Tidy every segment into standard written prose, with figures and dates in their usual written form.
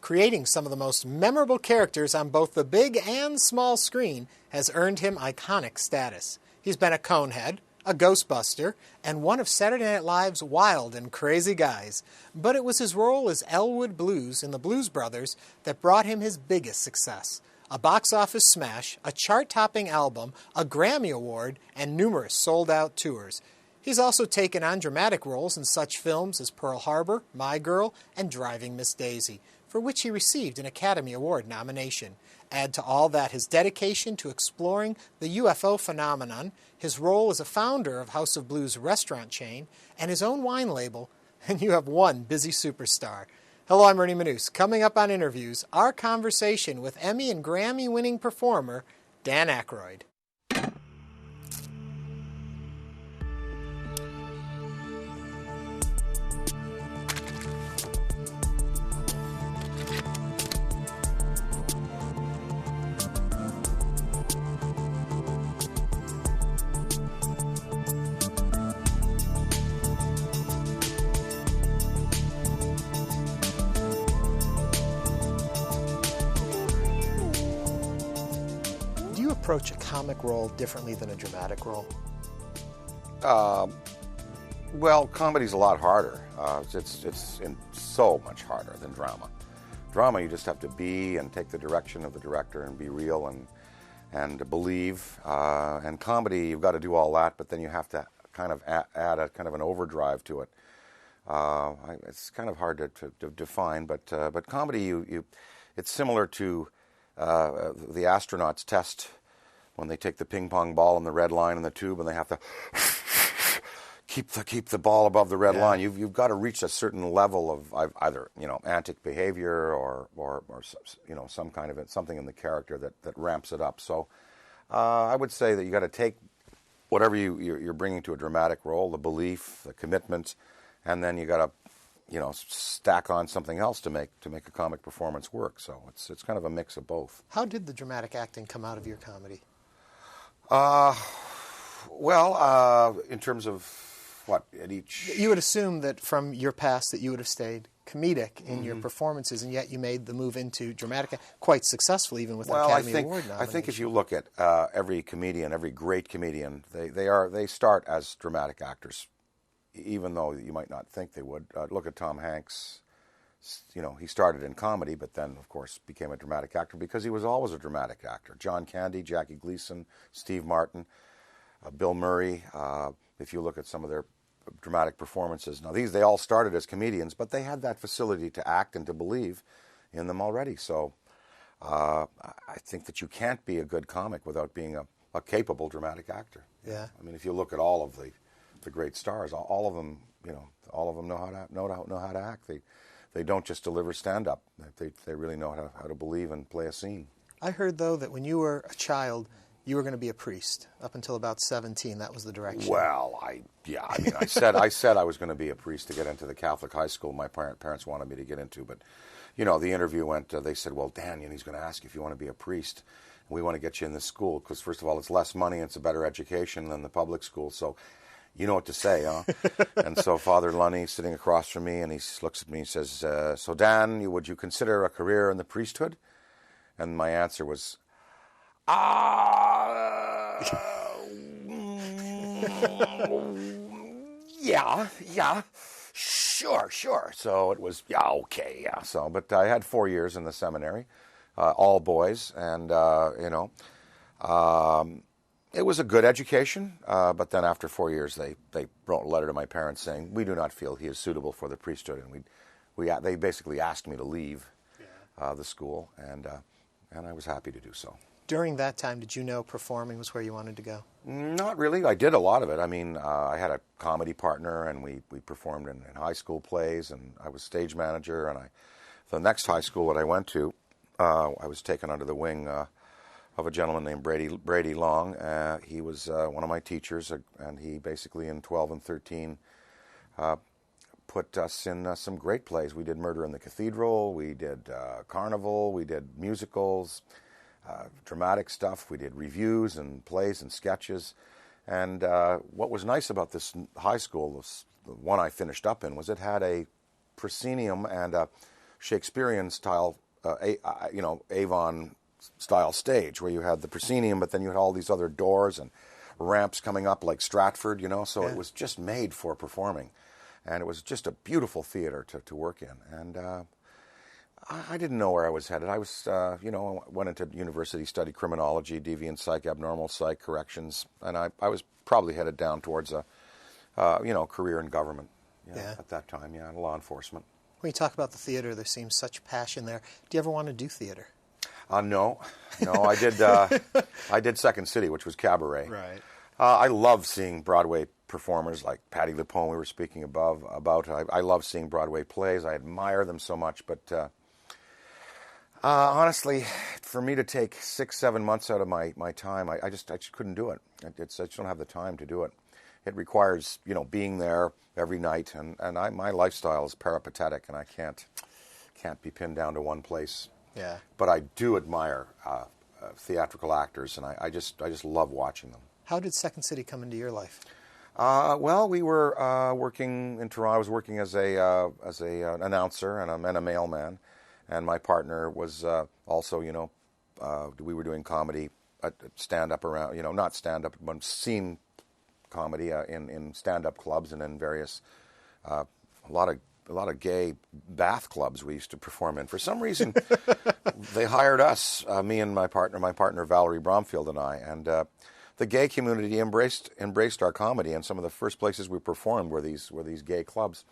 Creating some of the most memorable characters on both the big and small screen has earned him iconic status. He's been a Conehead, a Ghostbuster, and one of Saturday Night Live's wild and crazy guys. But it was his role as Elwood Blues in the Blues Brothers that brought him his biggest success. A box office smash, a chart-topping album, a Grammy Award, and numerous sold-out tours. He's also taken on dramatic roles in such films as Pearl Harbor, My Girl, and Driving Miss Daisy, for which he received an Academy Award nomination. Add to all that his dedication to exploring the UFO phenomenon, his role as a founder of House of Blues restaurant chain, and his own wine label, and you have one busy superstar. Hello, I'm Ernie Manouse. Coming up on Interviews, our conversation with Emmy and Grammy-winning performer Dan Aykroyd. Approach a comic role differently than a dramatic role? Well, comedy's a lot harder. It's so much harder than drama. Drama, you just have to be and take the direction of the director and be real and believe. And comedy, you've got to do all that, but then you have to kind of add a kind of an overdrive to it. It's kind of hard to define, but comedy, it's similar to the astronauts test when they take the ping pong ball and the red line in the tube and they have to keep the ball above the red line. You've got to reach a certain level of either antic behavior or some kind of something in the character that ramps it up. So I would say that you got to take whatever you're bringing to a dramatic role, the belief, the commitment, and then you got to stack on something else to make a comic performance work. So it's kind of a mix of both. How did the dramatic acting come out of your comedy? Well, in terms of what at each, you would assume that from your past that you would have stayed comedic in your performances, and yet you made the move into dramatic quite successfully, even with an Academy Award nomination. I think if you look at every comedian, every great comedian, they start as dramatic actors, even though you might not think they would. Look at Tom Hanks. He started in comedy, but then, of course, became a dramatic actor because he was always a dramatic actor. John Candy, Jackie Gleason, Steve Martin, Bill Murray. If you look at some of their dramatic performances, now they all started as comedians, but they had that facility to act and to believe in them already. So I think that you can't be a good comic without being a capable dramatic actor. Yeah. I mean, if you look at all of the great stars, all of them, know how to act. They don't just deliver stand-up. They really know how to believe and play a scene. I heard, though, that when you were a child, you were going to be a priest. Up until about 17, that was the direction. Well, I said I was going to be a priest to get into the Catholic high school my parents wanted me to get into. But, the interview went, they said, well, Dan, he's going to ask you if you want to be a priest. We want to get you in this school because, first of all, it's less money and it's a better education than the public school. So you know what to say, huh? And so Father Lunny sitting across from me, and he looks at me and says, so Dan, would you consider a career in the priesthood? And my answer was, yeah, sure. So it was, okay. So, but I had 4 years in the seminary, all boys, and, it was a good education, but then after 4 years, they wrote a letter to my parents saying, we do not feel he is suitable for the priesthood, and they basically asked me to leave the school, and I was happy to do so. During that time, did you know performing was where you wanted to go? Not really. I did a lot of it. I mean, I had a comedy partner, and we performed in high school plays, and I was stage manager, and the next high school that I went to, I was taken under the wing of a gentleman named Brady Long. He was one of my teachers, and he basically in 12 and 13 put us in some great plays. We did Murder in the Cathedral, we did Carnival, we did musicals, dramatic stuff. We did reviews and plays and sketches. And what was nice about this high school, the one I finished up in, was it had a proscenium and Shakespearean style, Avon style stage where you had the proscenium, but then you had all these other doors and ramps coming up like Stratford, so it was just made for performing. And it was just a beautiful theater to work in. And I didn't know where I was headed. I was, went into university, studied criminology, deviant psych, abnormal psych, corrections, and I was probably headed down towards a, career in government at that time, law enforcement. When you talk about the theater, there seems such passion there. Do you ever want to do theater? No, I did. I did Second City, which was cabaret. Right. I love seeing Broadway performers like Patti LuPone. We were speaking about. I love seeing Broadway plays. I admire them so much. But honestly, for me to take 6-7 months out of my time, I just couldn't do it. I just don't have the time to do it. It requires being there every night, and my lifestyle is peripatetic, and I can't be pinned down to one place. Yeah. But I do admire theatrical actors, and I just love watching them. How did Second City come into your life? Well, we were working in Toronto. I was working as an announcer and a mailman, and my partner was also, we were doing comedy, stand-up around, not stand-up, but scene comedy in stand-up clubs and in various, a lot of gay bath clubs we used to perform in. For some reason, they hired us, me and my partner Valerie Bromfield and I, and the gay community embraced our comedy, and some of the first places we performed were these gay clubs.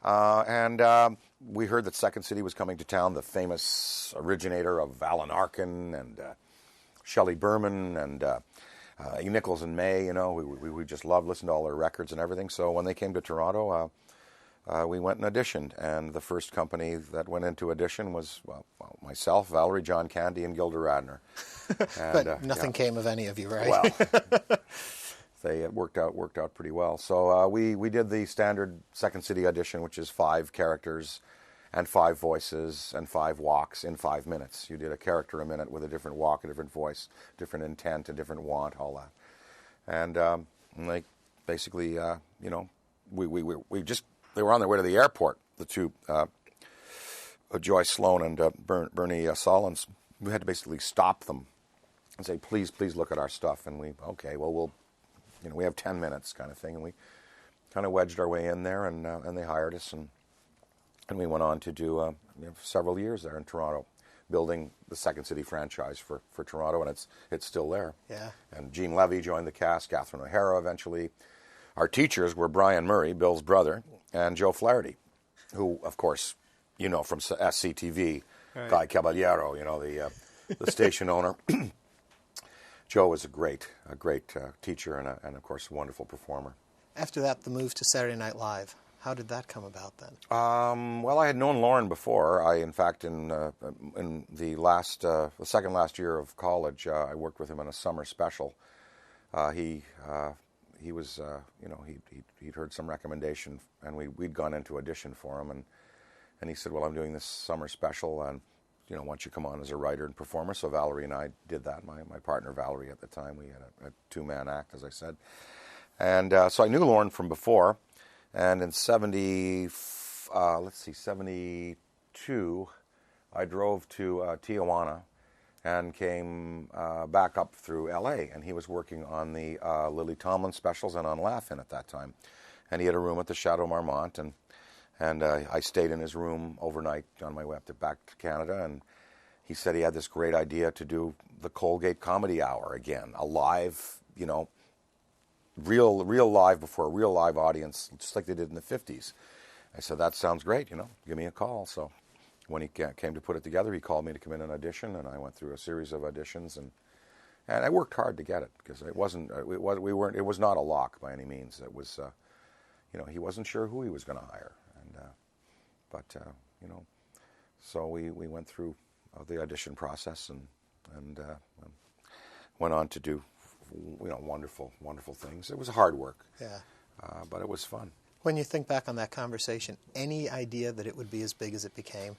And we heard that Second City was coming to town, the famous originator of Alan Arkin and Shelley Berman and Nichols and May. We just loved listening to all their records and everything. So when they came to Toronto, we went and auditioned, and the first company that went into audition was myself, Valerie, John Candy, and Gilda Radner. And, but nothing came of any of you, right? Well, it worked out pretty well. So we did the standard Second City audition, which is 5 characters and 5 voices and 5 walks in 5 minutes. You did a character a minute with a different walk, a different voice, different intent, a different want, all that. And basically, we just. They were on their way to the airport, the two, Joyce Sloan and Bernie Solins. We had to basically stop them and say, please look at our stuff. And we have 10 minutes kind of thing. And we kind of wedged our way in there, and they hired us. And we went on to do several years there in Toronto, building the Second City franchise for Toronto, and it's still there. Yeah. And Gene Levy joined the cast, Catherine O'Hara eventually. Our teachers were Brian Murray, Bill's brother, and Joe Flaherty, who, of course, from SCTV, right. Guy Caballero, the station owner. Joe was a great teacher and of course, a wonderful performer. After that, the move to Saturday Night Live. How did that come about then? Well, I had known Lorne before. In fact, in the second last year of college, I worked with him on a summer special. He was, he'd heard some recommendation, and we'd gone into audition for him, and he said, well, I'm doing this summer special, and, why don't you come on as a writer and performer? So Valerie and I did that. My partner, Valerie, at the time, we had a 2-man act, as I said. And so I knew Lorne from before, and in 72, I drove to Tijuana, and came back up through L.A., and he was working on the Lily Tomlin specials and on Laugh-In at that time. And he had a room at the Chateau Marmont, and I stayed in his room overnight on my way back to Canada, and he said he had this great idea to do the Colgate Comedy Hour again, a live, real live before a real live audience, just like they did in the 50s. I said, that sounds great, give me a call. So when he came to put it together, he called me to come in and audition, and I went through a series of auditions, and I worked hard to get it, because it was not a lock by any means. It was, he wasn't sure who he was going to hire, so we went through the audition process and went on to do, wonderful things. It was hard work, but it was fun. When you think back on that conversation, any idea that it would be as big as it became?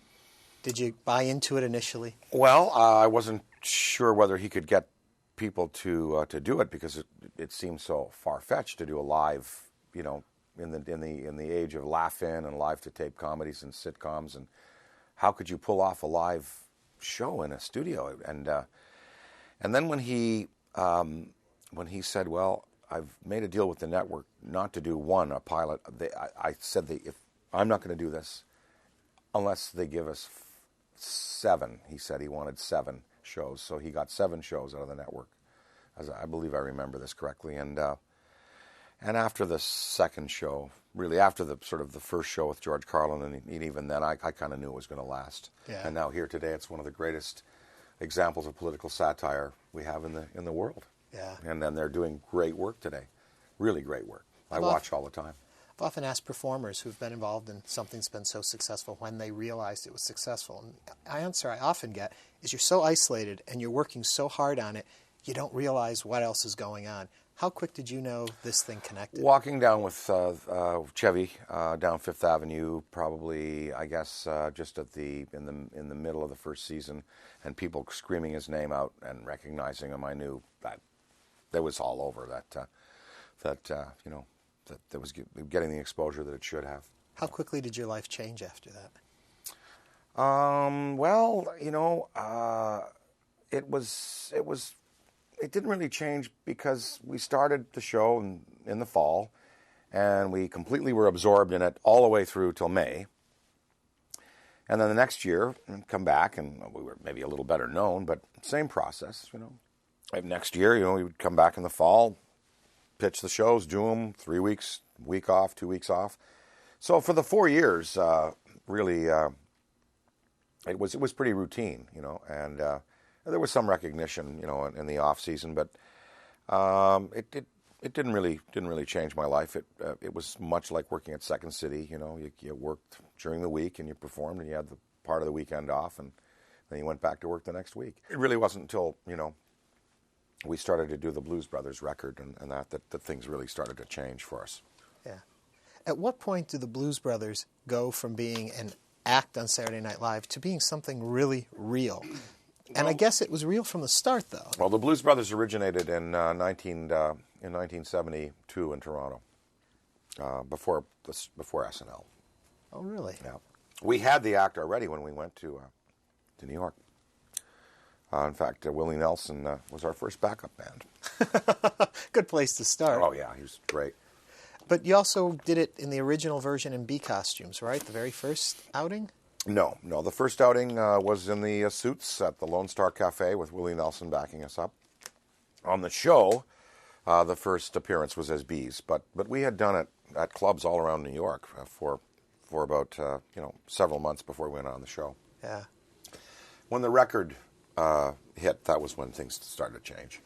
Did you buy into it initially? Well, I wasn't sure whether he could get people to do it, because it seemed so far-fetched to do a live, in the age of Laugh-In and live-to-tape comedies and sitcoms, and how could you pull off a live show in a studio? And then when he said, well, I've made a deal with the network not to do a pilot. I said, if I'm not going to do this unless they give us 7. He said he wanted 7 shows, so he got 7 shows out of the network. As I believe I remember this correctly, and after the second show, really after the first show with George Carlin, and even then, I kind of knew it was going to last. Yeah. And now here today, it's one of the greatest examples of political satire we have in the world. Yeah. And then they're doing great work today, really great work. I watch all the time. I've often asked performers who've been involved in something that's been so successful when they realized it was successful. And the answer I often get is you're so isolated and you're working so hard on it, you don't realize what else is going on. How quick did you know this thing connected? Walking down with Chevy down Fifth Avenue, probably I guess just in the middle of the first season, and people screaming his name out and recognizing him, I knew that was all over. That was getting the exposure that it should have. How quickly did your life change after that? It didn't really change because we started the show in the fall, and we completely were absorbed in it all the way through till May. And then the next year, we'd come back, and we were maybe a little better known, but same process, Next year, we would come back in the fall, pitch the shows, do them, 3 weeks, week off, 2 weeks off. So for the 4 years, really, it was pretty routine, and there was some recognition, in the off season, but it didn't really change my life. It was much like working at Second City. You worked during the week and you performed, and you had the part of the weekend off, and then you went back to work the next week. It really wasn't until we started to do the Blues Brothers record and that things really started to change for us. Yeah. At what point do the Blues Brothers go from being an act on Saturday Night Live to being something really real? And I guess it was real from the start, though. Well, the Blues Brothers originated in 1972 in Toronto, before SNL. Oh, really? Yeah. We had the act already when we went to New York. In fact, Willie Nelson was our first backup band. Good place to start. Oh, yeah, he was great. But you also did it in the original version in bee costumes, right? The very first outing? No. The first outing was in the suits at the Lone Star Cafe with Willie Nelson backing us up. On the show, the first appearance was as bees, but we had done it at clubs all around New York for about several months before we went on the show. Yeah. When the record hit, that was when things started to change.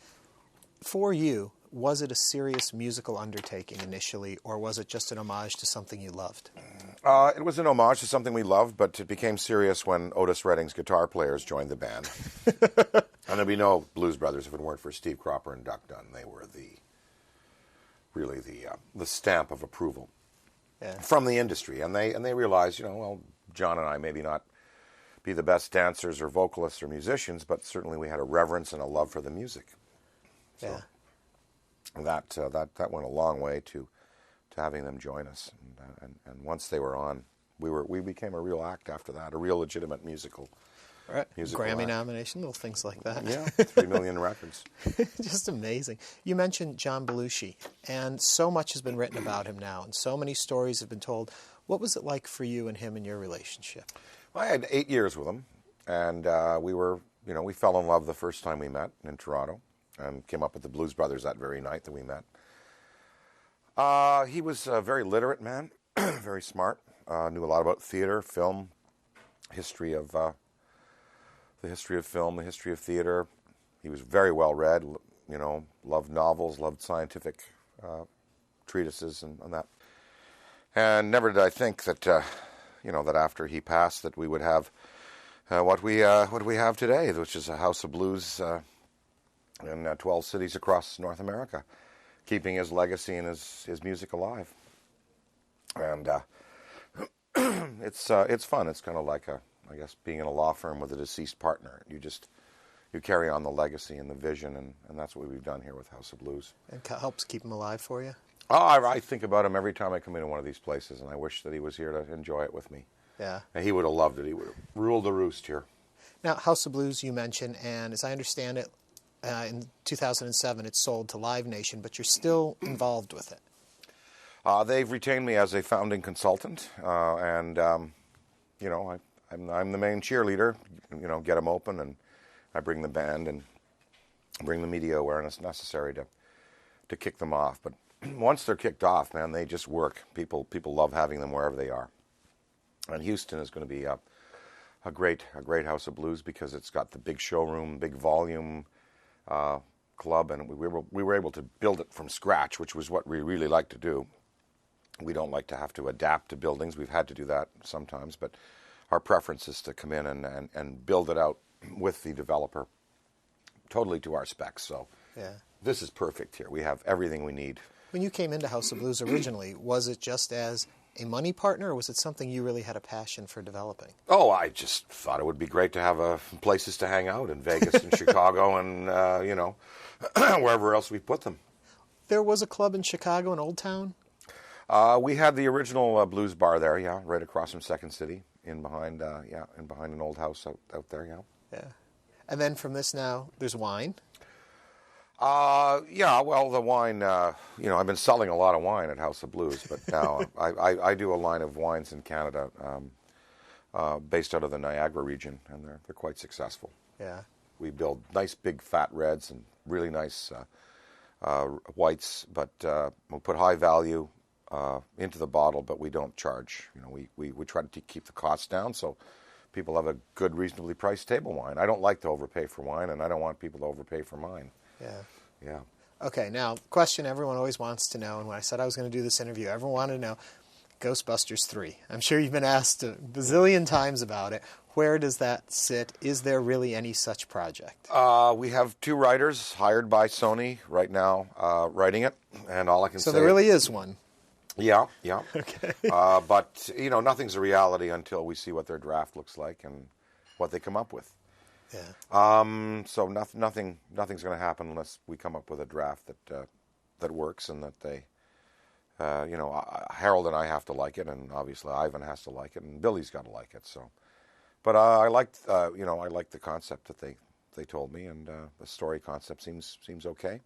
For you, was it a serious musical undertaking initially, or was it just an homage to something you loved? It was an homage to something we loved, but it became serious when Otis Redding's guitar players joined the band. And there'd be no Blues Brothers if it weren't for Steve Cropper and Duck Dunn. They were the stamp of approval from the industry, and they realized, well, John and I maybe not be the best dancers or vocalists or musicians, but certainly we had a reverence and a love for the music. So that went a long way to having them join us, and once they were on, we became a real act after that, a real legitimate musical. Right. Grammy act. Nomination, little things like that. Yeah, 3 million records. Just amazing. You mentioned John Belushi, and so much has been written about him now, and so many stories have been told. What was it like for you and him in your relationship? Well, I had 8 years with him, and we fell in love the first time we met in Toronto, and came up with the Blues Brothers that very night that we met. He was a very literate man, very smart, knew a lot about theater, film, the history of film, the history of theater. He was very well read, loved novels, loved scientific treatises and that. And never did I think that, that after he passed, that we would have what we have today, which is a house of blues in 12 cities across North America, keeping his legacy and his music alive. And it's fun. It's kind of like I guess being in a law firm with a deceased partner. You carry on the legacy and the vision, and that's what we've done here with House of Blues. And helps keep him alive for you? Oh, I think about him every time I come into one of these places, and I wish that he was here to enjoy it with me. Yeah. And he would have loved it. He would have ruled the roost here. Now, House of Blues you mentioned, and as I understand it, in 2007 it sold to Live Nation, but you're still involved with it. They've retained me as a founding consultant, and you know, I'm the main cheerleader. You know, get them open, and I bring the band and bring the media awareness necessary to kick them off. But once they're kicked off, man, they just work. People love having them wherever they are. And Houston is going to be a great House of Blues because it's got the big showroom, big volume club, and we were able to build it from scratch, which was what we really like to do. We don't like to have to adapt to buildings. We've had to do that sometimes, but our preference is to come in and build it out with the developer totally to our specs. So Yeah. This is perfect here. We have everything we need. When you came into House of Blues originally, was it just as a money partner, or was it something you really had a passion for developing? Oh, I just thought it would be great to have places to hang out in Vegas and Chicago and, you know, wherever else we put them. There was a club in Chicago, in Old Town? We had the original blues bar there, yeah, right across from Second City, in behind an old house out there, yeah. Yeah. And then from this now, there's wine. Yeah, well, the wine, you know, I've been selling a lot of wine at House of Blues, but now I do a line of wines in Canada based out of the Niagara region, and they're quite successful. Yeah. We build nice big fat reds and really nice whites, but we put high value into the bottle, but we don't charge. You know, we try to keep the costs down so people have a good, reasonably priced table wine. I don't like to overpay for wine, and I don't want people to overpay for mine. Yeah. Yeah. Okay, now, question everyone always wants to know, and when I said I was going to do this interview, everyone wanted to know, Ghostbusters 3. I'm sure you've been asked a bazillion times about it. Where does that sit? Is there really any such project? We have 2 writers hired by Sony right now writing it, and all I can say... So there really is one? Yeah, yeah. Okay. But, you know, nothing's a reality until we see what their draft looks like and what they come up with. Yeah. So nothing's going to happen unless we come up with a draft that works and that they, you know, Harold and I have to like it, and obviously Ivan has to like it, and Billy's got to like it. So, but I liked, you know, I liked the concept that they told me, and the story concept seems okay,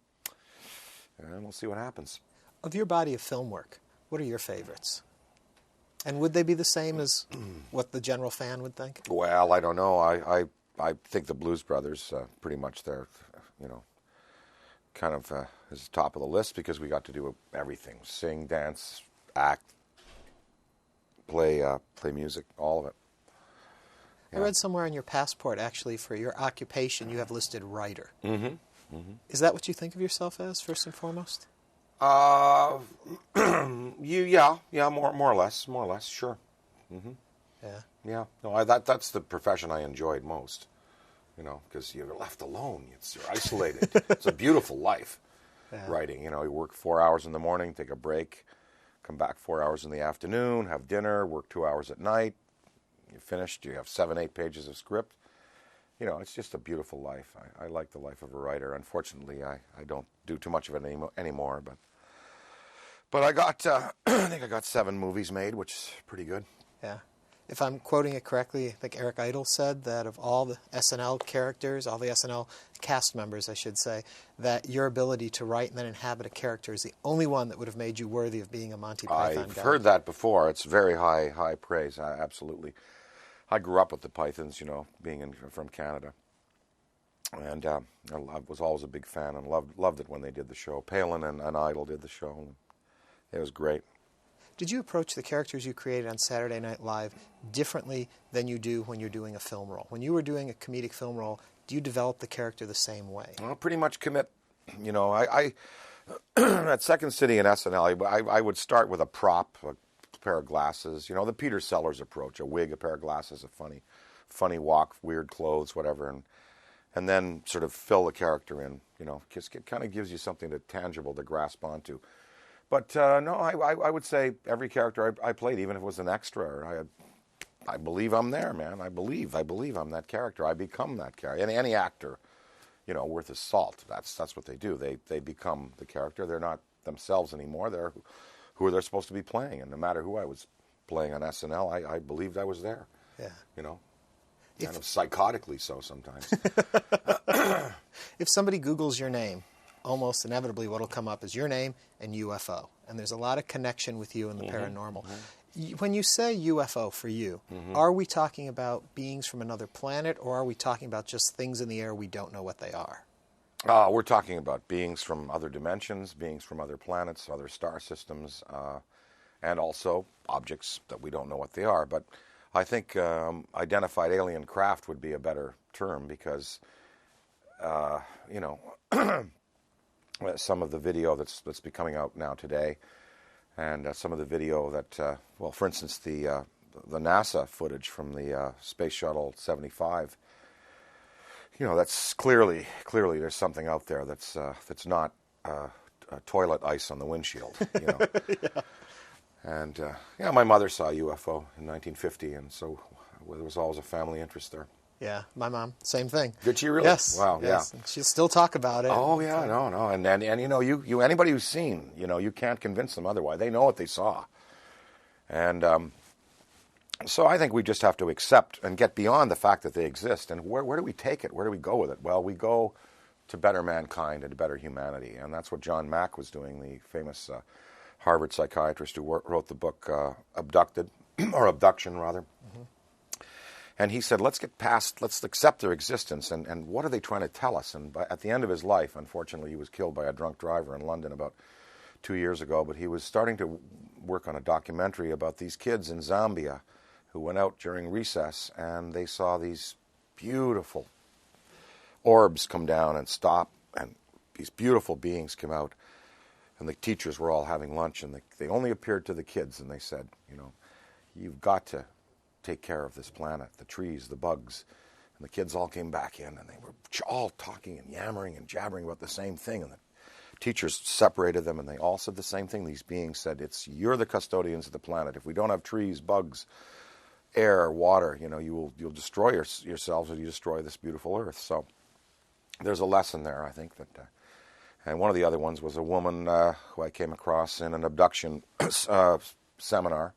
and we'll see what happens. Of your body of film work, what are your favorites? And would they be the same as what the general fan would think? Well, I don't know. I think the Blues Brothers, pretty much they're, you know, kind of is top of the list because we got to do everything. Sing, dance, act, play music, all of it. Yeah. I read somewhere on your passport, actually, for your occupation, you have listed writer. Mm-hmm. Mm-hmm. Is that what you think of yourself as, first and foremost? Yeah, more or less, sure. Mm-hmm. Yeah. Yeah, no, that's the profession I enjoyed most, you know, because you're left alone. You're isolated. It's a beautiful life, writing. You know, you work 4 hours in the morning, take a break, come back 4 hours in the afternoon, have dinner, work 2 hours at night. You're finished. You have 7-8 pages of script. You know, it's just a beautiful life. I like the life of a writer. Unfortunately, I don't do too much of it anymore, but I got, I think I got 7 movies made, which is pretty good. Yeah. If I'm quoting it correctly, I think Eric Idle said that of all the SNL characters, all the SNL cast members, I should say, that your ability to write and then inhabit a character is the only one that would have made you worthy of being a Monty Python guy. I've heard that before. It's very high praise. Absolutely. I grew up with the Pythons, you know, being from Canada. And I was always a big fan and loved it when they did the show. Palin and Idle did the show. It was great. Did you approach the characters you created on Saturday Night Live differently than you do when you're doing a film role? When you were doing a comedic film role, do you develop the character the same way? Well, pretty much commit. You know, I at Second City and SNL, I would start with a prop, a pair of glasses. You know, the Peter Sellers approach: a wig, a pair of glasses, a funny walk, weird clothes, whatever, and then sort of fill the character in. You know, because it kind of gives you something tangible to grasp onto. But no, I would say every character I played, even if it was an extra, I believe I'm there, man. I believe I'm that character. I become that character. Any actor, you know, worth his salt. That's what they do. They become the character. They're not themselves anymore. They're who they're supposed to be playing. And no matter who I was playing on SNL, I believed I was there. Yeah. You know, kind of psychotically so sometimes. If somebody Googles your name, almost inevitably what will come up is your name and UFO. And there's a lot of connection with you and the paranormal. When you say UFO for you, are we talking about beings from another planet, or are we talking about just things in the air we don't know what they are? We're talking about beings from other dimensions, beings from other planets, other star systems, and also objects that we don't know what they are. But I think identified alien craft would be a better term because, you know, some of the video that's been coming out now today, and some of the video that, well, for instance, the NASA footage from the Space Shuttle 75. You know, that's clearly there's something out there that's not toilet ice on the windshield. You know, yeah. And yeah, my mother saw a UFO in 1950, and so there was always a family interest there. Yeah, my mom, same thing. Did she really? Yes. Wow. Yes. Yeah. She'll still talk about it. Oh yeah, no, and you know, you anybody who's seen, you know, you can't convince them otherwise. They know what they saw, and so I think we just have to accept and get beyond the fact that they exist. And where do we take it? Where do we go with it? Well, we go to better mankind and to better humanity, and that's what John Mack was doing, the famous Harvard psychiatrist who wrote the book Abducted, or Abduction rather. And he said, let's accept their existence, and what are they trying to tell us? And at the end of his life, unfortunately, he was killed by a drunk driver in London about 2 years ago, but he was starting to work on a documentary about these kids in Zambia who went out during recess, and they saw these beautiful orbs come down and stop, and these beautiful beings come out, and the teachers were all having lunch, and they only appeared to the kids, and they said, you know, you've got to take care of this planet, the trees, the bugs. And the kids all came back in, and they were all talking and yammering and jabbering about the same thing, and the teachers separated them, and they all said the same thing. These beings said, you're the custodians of the planet. If we don't have trees, bugs, air, water, you know, you'll destroy yourselves if you destroy this beautiful earth. So there's a lesson there, I think. That, and one of the other ones was a woman who I came across in an abduction seminar.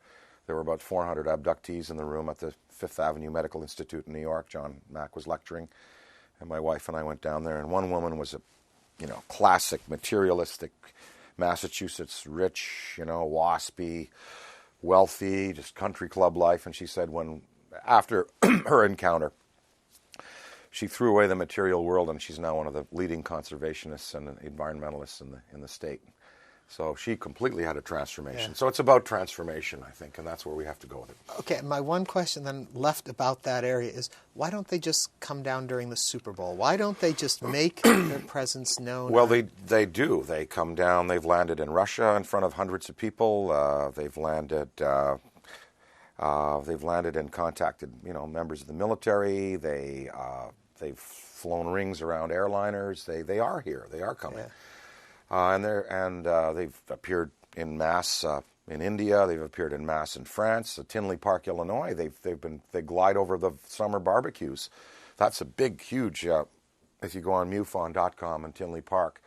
There were about 400 abductees in the room at the Fifth Avenue Medical Institute in New York. John Mack was lecturing, and my wife and I went down there. And one woman was a, you know, classic materialistic Massachusetts, rich, you know, waspy, wealthy, just country club life. And she said after her encounter, she threw away the material world, and she's now one of the leading conservationists and environmentalists in the state. So she completely had a transformation. Yeah. So it's about transformation, I think, and that's where we have to go with it. Okay, my one question then left about that area is, why don't they just come down during the Super Bowl? Why don't they just make their presence known? Well, they do. They come down. They've landed in Russia in front of hundreds of people. They've landed and contacted, you know, members of the military. They've flown rings around airliners. They are here. They are coming. Yeah. And they've appeared in mass in India. They've appeared in mass in France, Tinley Park, Illinois. They glide over the summer barbecues. That's a big, huge. If you go on MUFON.com in Tinley Park,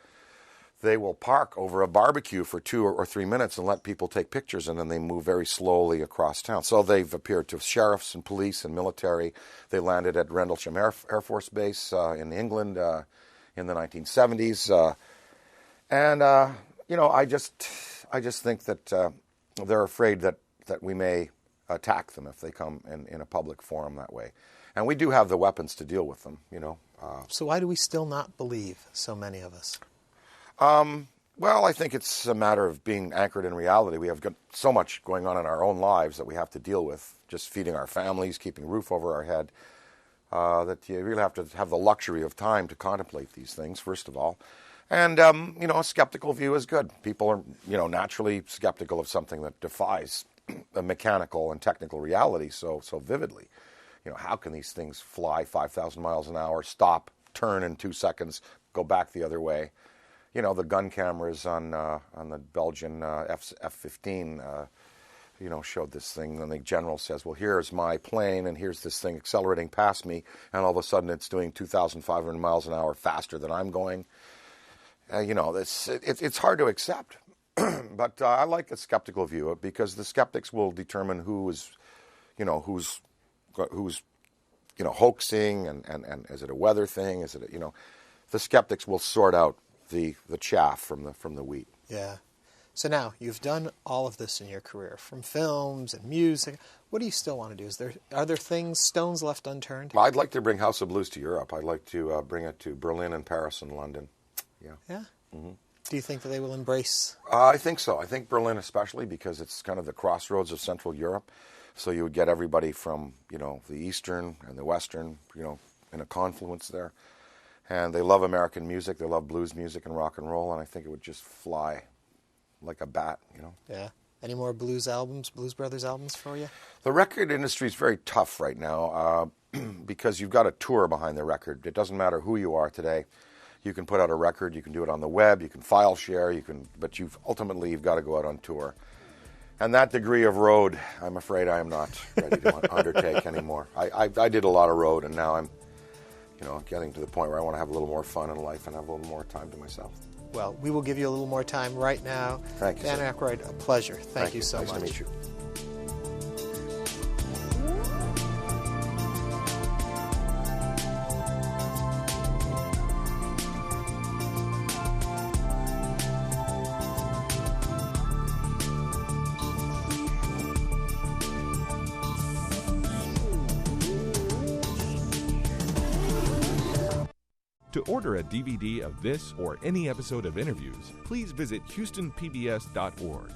they will park over a barbecue for 2 or 3 minutes and let people take pictures, and then they move very slowly across town. So they've appeared to sheriffs and police and military. They landed at Rendlesham Air Force Base in England in the 1970s. And, you know, I just think that they're afraid that we may attack them if they come in a public forum that way. And we do have the weapons to deal with them, you know. So why do we still not believe, so many of us? Well, I think it's a matter of being anchored in reality. We have got so much going on in our own lives that we have to deal with, just feeding our families, keeping a roof over our head, that you really have to have the luxury of time to contemplate these things, first of all. And, you know, a skeptical view is good. People are, you know, naturally skeptical of something that defies a mechanical and technical reality so vividly. You know, how can these things fly 5,000 miles an hour, stop, turn in 2 seconds, go back the other way? You know, the gun cameras on the Belgian F-15, you know, showed this thing. And the general says, well, here's my plane, and here's this thing accelerating past me, and all of a sudden it's doing 2,500 miles an hour faster than I'm going. You know, it's hard to accept. But I like a skeptical view because the skeptics will determine who's hoaxing and is it a weather thing? Is it the skeptics will sort out the chaff from the wheat. Yeah. So now you've done all of this in your career, from films and music. What do you still want to do? Are there stones left unturned? Well, I'd like to bring House of Blues to Europe. I'd like to bring it to Berlin and Paris and London. Yeah. Yeah. Mm-hmm. Do you think that they will embrace? I think so. I think Berlin especially because it's kind of the crossroads of Central Europe. So you would get everybody from, the Eastern and the Western, in a confluence there. And they love American music. They love blues music and rock and roll. And I think it would just fly like a bat, Yeah. Any more Blues Brothers albums for you? The record industry is very tough right now because you've got a tour behind the record. It doesn't matter who you are today. You can put out a record, you can do it on the web, you can file share, but ultimately you've got to go out on tour. And that degree of road, I'm afraid I am not ready to undertake anymore. I did a lot of road, and now I'm, getting to the point where I want to have a little more fun in life and have a little more time to myself. Well, we will give you a little more time right now. Thank you, Dan sir. Aykroyd, a pleasure. Thank you so nice much. Nice to meet you. To order a DVD of this or any episode of Interviews, please visit HoustonPBS.org.